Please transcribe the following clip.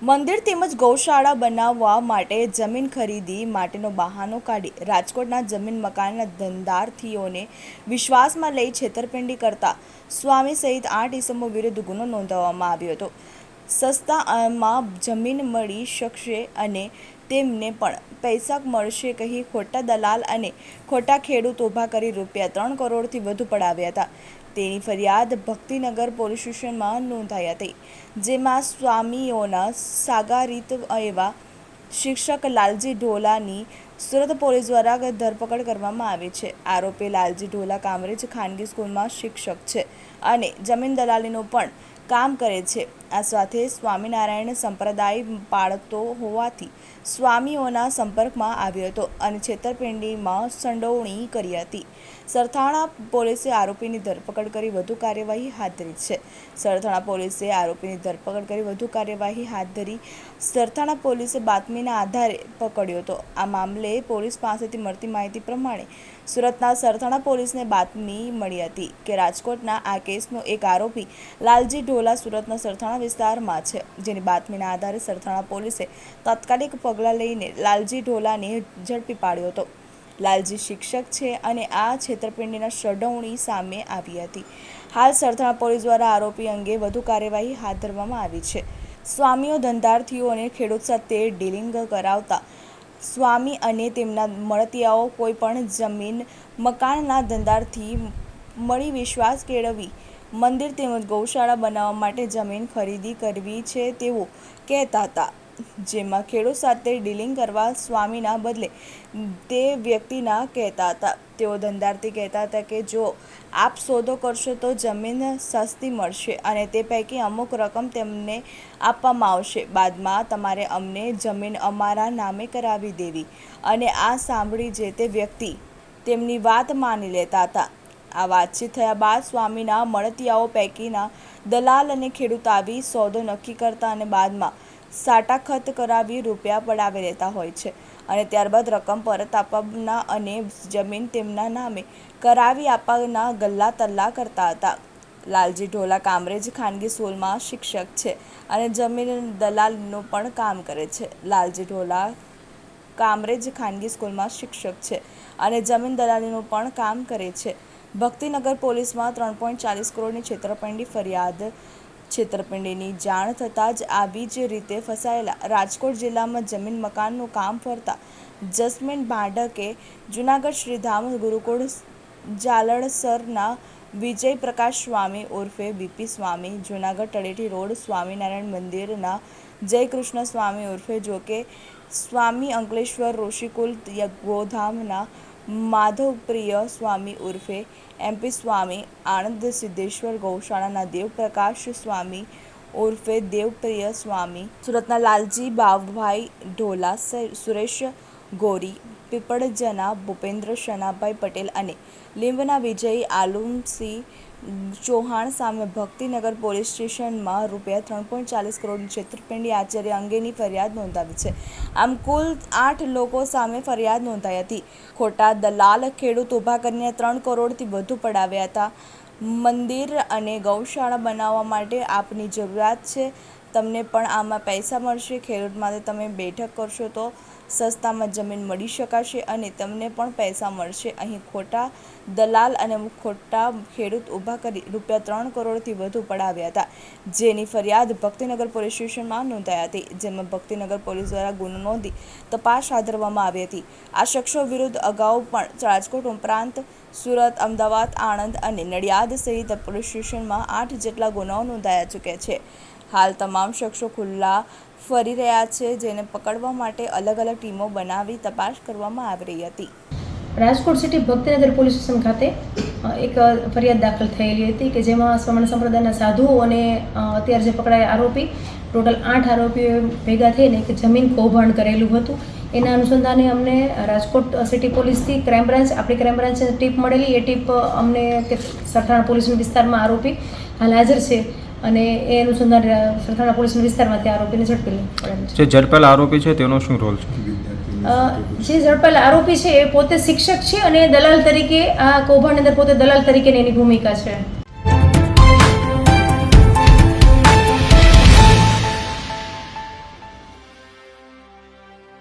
મંદિર તેમજ ગૌશાળા બનાવવા માટે જમીન ખરીદી માટેનો બહાનો કાઢી રાજકોટના જમીન મકાનના ધંધાર્થીઓને વિશ્વાસમાં લઈ છેતરપિંડી કરતા સ્વામી સહિત 8 ઇસમો વિરુદ્ધ ગુનો નોંધવામાં આવ્યો હતો. સસ્તામાં જમીન મળી શકશે અને તેમને પણ પૈસા મળશે કહી ખોટા દલાલ અને ખોટા ખેડૂત ઊભા કરી ₹3 કરોડથી વધુ પડાવ્યા હતા. તેની ફરિયાદ ભક્તિનગર પોલીસ સ્ટેશનમાં નોંધાઈ હતી, જેમાં સ્વામીઓના સાગારીત એવા શિક્ષક લાલજી ઢોલાની સુરત પોલીસ દ્વારા ધરપકડ કરવામાં આવી છે. આરોપી લાલજી ઢોલા કામરેજ ખાનગી સ્કૂલમાં શિક્ષક છે અને જમીન દલાલીનું પણ કામ કરે છે. આ સાથે સ્વામિનારાયણ સંપ્રદાય પાળતો હોવાથી સ્વામીઓના સંપર્કમાં આવ્યો હતો અને છેતરપિંડીમાં સંડોવણી કરી હતી. સરથાણા પોલીસે આરોપીની ધરપકડ કરી વધુ કાર્યવાહી હાથ ધરી. સરથાણા પોલીસે બાતમીના આધારે પકડ્યો હતો. આ મામલે પોલીસ પાસેથી મળતી માહિતી પ્રમાણે સુરતના સરથાણા પોલીસને બાતમી મળી હતી કે રાજકોટના આ કેસનો એક આરોપી લાલજી ઢોલા સુરતના સરથાણા વિસ્તારમાં છે, જેની બાતમીના આધારે સરથાણા પોલીસે તાત્કાલિક પગલાં લઈને લાલજી ઢોલાને ઝડપી પાડ્યો હતો. લાલજી શિક્ષક છે અને આ છેતરપિંડીના સંડોવણી સામે આવી હતી. હાલ સરથાણા પોલીસ દ્વારા આરોપી અંગે વધુ કાર્યવાહી હાથ ધરવામાં આવી છે. સ્વામીઓ ધંધાર્થીઓ અને ખેડૂત સાથે ડીલિંગ કરાવતા સ્વામી અને તેમના મળતિયાઓ કોઈપણ જમીન મકાનના ધંધાર્થી મળી વિશ્વાસ કેળવી મંદિર તેમજ ગૌશાળા બનાવવા માટે જમીન ખરીદી કરવી છે તેવું કહેતા હતા, જેમાં ખેડૂત સાથે ડીલિંગ કરવા સ્વામીના બદલે તે વ્યક્તિના કહેતા હતા. તેઓ ધંધાર્થી કહેતા હતા કે જો આપ સોદો કરશો તો જમીન સસ્તી મળશે અને તે પૈકી અમુક રકમ તેમને આપવામાં આવશે. બાદમાં તમારે અમને જમીન અમારા નામે કરાવી દેવી અને આ સાંભળી જે તે વ્યક્તિ તેમની વાત માની લેતા હતા. આ વાતચીત થયા બાદ સ્વામીના મળતિયાઓ પૈકીના દલાલ અને ખેડૂત આવી સોદો નક્કી કરતા અને બાદમાં સાટાખત કરાવી રૂપિયા પડાવી લેતા હોય છે અને ત્યારબાદ રકમ પરત આપવાના અને જમીન તેમના નામે કરાવી આપવાના ગલ્લા તલ્લા કરતા હતા. લાલજી ઢોલા કામરેજ ખાનગી સ્કૂલમાં શિક્ષક છે અને જમીન દલાલીનું પણ કામ કરે છે. લાલજી ઢોલા કામરેજ ખાનગી સ્કૂલમાં શિક્ષક છે અને જમીન દલાલીનું પણ કામ કરે છે. ભક્તિનગર પોલીસમાં 3.40 કરોડની છેતરપિંડી ફરિયાદ. છેતરપિંડીની જાણ થતાં જ આવી જ રીતે ફસાયેલા રાજકોટ જિલ્લામાં જમીન મકાનનું કામ કરતા જસ્મીન ભાડકે જૂનાગઢ શ્રીધામ ગુરુકુળ જાલળસરના વિજય પ્રકાશ સ્વામી ઉર્ફે બીપી સ્વામી, જૂનાગઢ તળેટી રોડ સ્વામિનારાયણ મંદિરના જયકૃષ્ણ સ્વામી ઉર્ફે જોકે સ્વામી, અંકલેશ્વર ઋષિકુલ ગોધામના માધવપ્રિય સ્વામી ઉર્ફે એમપી સ્વામી, આણંદ સિદ્ધેશ્વર ગૌશાળાના દેવપ્રકાશ સ્વામી ઉર્ફે દેવપ્રિય સ્વામી, સુરતના લાલજી બાવભાઈ ઢોલા, સુરેશ ગોરી, પીપળજના ભૂપેન્દ્ર શનાભાઈ પટેલ અને લીંબના વિજય આલુમસિંહ ચૌહાણ સામે ભક્તિનગર પોલીસ સ્ટેશનમાં ₹3.40 કરોડની છેતરપિંડી આચર્યા અંગેની ફરિયાદ નોંધાવી છે. આમ કુલ 8 લોકો સામે ફરિયાદ નોંધાઈ હતી. ખોટા દલાલ ખેડૂત ઊભા કરીને 3 કરોડથી વધુ પડાવ્યા હતા. મંદિર અને ગૌશાળા બનાવવા માટે આપની જરૂરિયાત છે, તમને પણ આમાં પૈસા મળશે. ખેડૂત માટે તમે બેઠક કરશો તો સસ્તામાં જમીન મળી શકશે અને તમને પણ પૈસા મળશે. અહીં ખોટા દલાલ અને ખોટા ખેડૂત ઊભા કરી ₹3 કરોડથી વધુ પડાવ્યા હતા, જેની ફરિયાદ ભક્તિનગર પોલીસ સ્ટેશનમાં નોંધાઈ હતી, જેમાં ભક્તિનગર પોલીસ દ્વારા ગુનો નોંધી તપાસ હાથ ધરવામાં આવી હતી. આ શખ્સો વિરુદ્ધ અગાઉ પણ રાજકોટ ઉપરાંત સુરત, અમદાવાદ, આણંદ અને નડિયાદ સહિત પોલીસ સ્ટેશનમાં 8 જેટલા ગુનાઓ નોંધાઈ ચૂક્યા છે. હાલ તમામ શખ્સો ખુલ્લા ફરી રહ્યા છે, જેને પકડવા માટે અલગ અલગ ટીમો બનાવી તપાસ કરવામાં આવી રહી હતી. Rajkot city Bhaktinagar police station ખાતે એક ફરિયાદ દાખલ થયેલી હતી કે જેમાં સ્વામિનારાયણ સંપ્રદાયના સાધુઓ અને અત્યારે જે પકડાયેલા આરોપી ટોટલ 8 આરોપીઓ ભેગા થઈને એક જમીન કૌભાંડ કરેલું હતું. એના અનુસંધાને અમને રાજકોટ સિટી પોલીસથી આપણી ક્રાઇમ બ્રાન્ચને ટીપ મળેલી. એ ટીપ અમને કે સરથાણા પોલીસના વિસ્તારમાં આરોપી હાલ હાજર છે અને એ અનુસંધાને સરથાણા પોલીસના વિસ્તારમાં તે આરોપીને ઝડપી પડેલ છે. જે ઝડપેલા આરોપી છે તેનો શું રોલ છે? જે ઝડપાયેલા આરોપી છે એ પોતે શિક્ષક છે અને દલાલ તરીકે આ કૌભાંડની અંદર પોતે દલાલ તરીકેની એની ભૂમિકા છે.